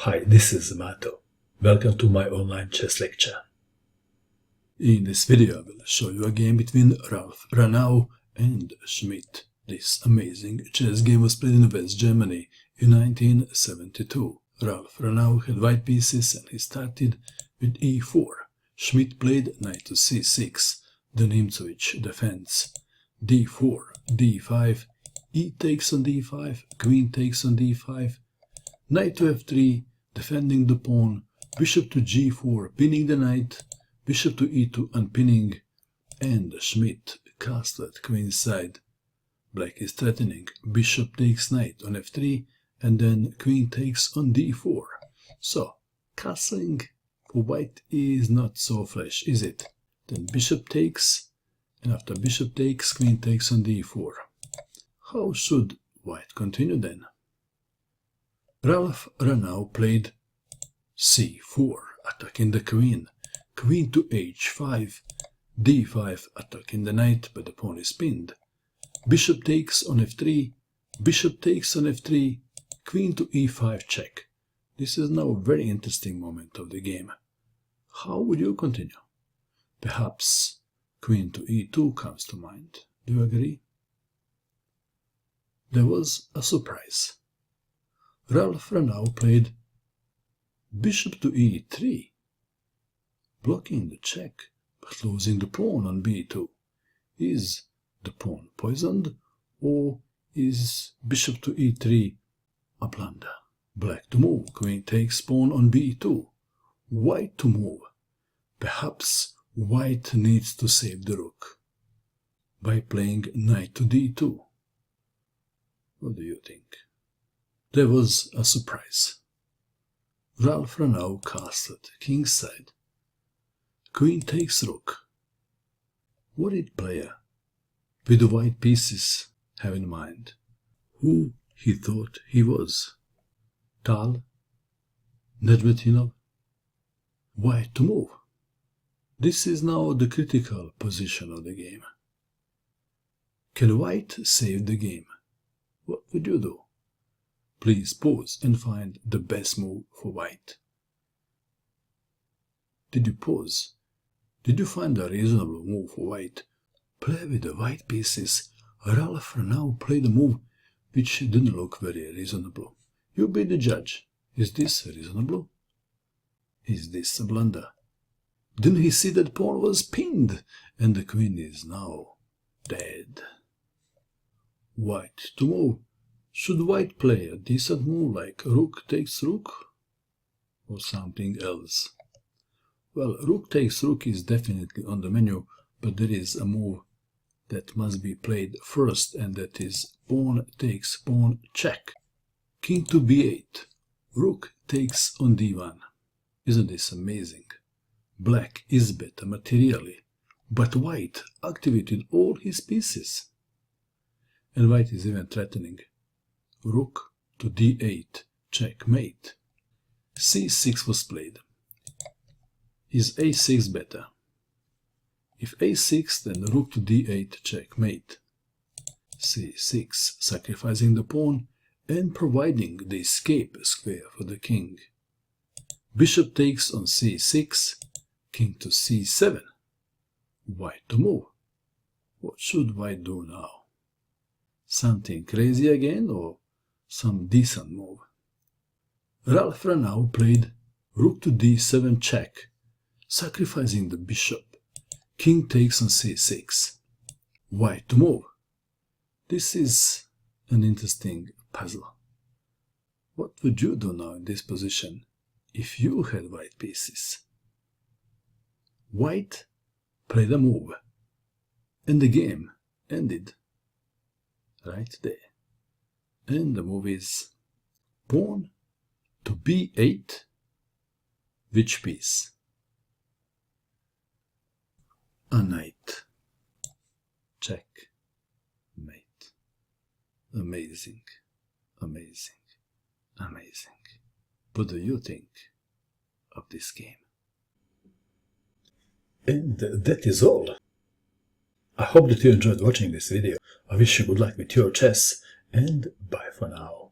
Hi, this is Mato. Welcome to my online chess lecture. In this video I will show you a game between Ralf Runau and Schmidt. This amazing chess game was played in West Germany in 1972. Ralf Runau had white pieces and he started with e4. Schmidt played knight to c6, the Nimzowitsch defense, d4, d5, e takes on d5, queen takes on d5, knight to f3, defending the pawn, bishop to g4, pinning the knight, bishop to e2, unpinning, and Schmidt castled queenside. Black is threatening, bishop takes knight on f3, and then queen takes on d4. So, castling for white is not so fresh, is it? Then bishop takes, and after bishop takes, queen takes on d4. How should white continue then? Ralf Runau played c4, attacking the queen, queen to h5, d5, attacking the knight, but the pawn is pinned. Bishop takes on f3, bishop takes on f3, queen to e5 check. This is now a very interesting moment of the game. How would you continue? Perhaps queen to e2 comes to mind. Do you agree? There was a surprise. Ralf Runau played bishop to e3, blocking the check, but losing the pawn on b2. Is the pawn poisoned, or is bishop to e3 a blunder? Black to move, queen takes pawn on b2. White to move. Perhaps white needs to save the rook by playing knight to d2. What do you think? There was a surprise. Ralf Runau castled kingside. Queen takes rook. What did player with the white pieces have in mind? Who he thought he was? Tal? Nedvedinov? White to move. This is now the critical position of the game. Can white save the game? What would you do? Please pause and find the best move for white. Did you pause? Did you find a reasonable move for white? Play with the white pieces. Ralf Runau played a move which didn't look very reasonable. You be the judge. Is this reasonable? Is this a blunder? Didn't he see that pawn was pinned and the queen is now dead? White to move. Should white play a decent move like rook takes rook? Or something else? Well, rook takes rook is definitely on the menu, but there is a move that must be played first, and that is pawn takes pawn check. King to b8. Rook takes on d1. Isn't this amazing? Black is better materially, but white activated all his pieces. And white is even threatening. Rook to d8, checkmate. c6 was played. Is a6 better? If a6, then rook to d8, checkmate. c6, sacrificing the pawn and providing the escape square for the king. Bishop takes on c6, king to c7. White to move. What should white do now? Something crazy again, or some decent move? Ralf Runau played rook to d7 check, sacrificing the bishop. King takes on c6. White to move. This is an interesting puzzle. What would you do now in this position if you had white pieces? White played a move, and the game ended right there. And the move is pawn to b8. Which piece? A knight. Check. Mate. Amazing. Amazing. Amazing. What do you think of this game? And that is all. I hope that you enjoyed watching this video. I wish you good luck with your chess, and bye for now.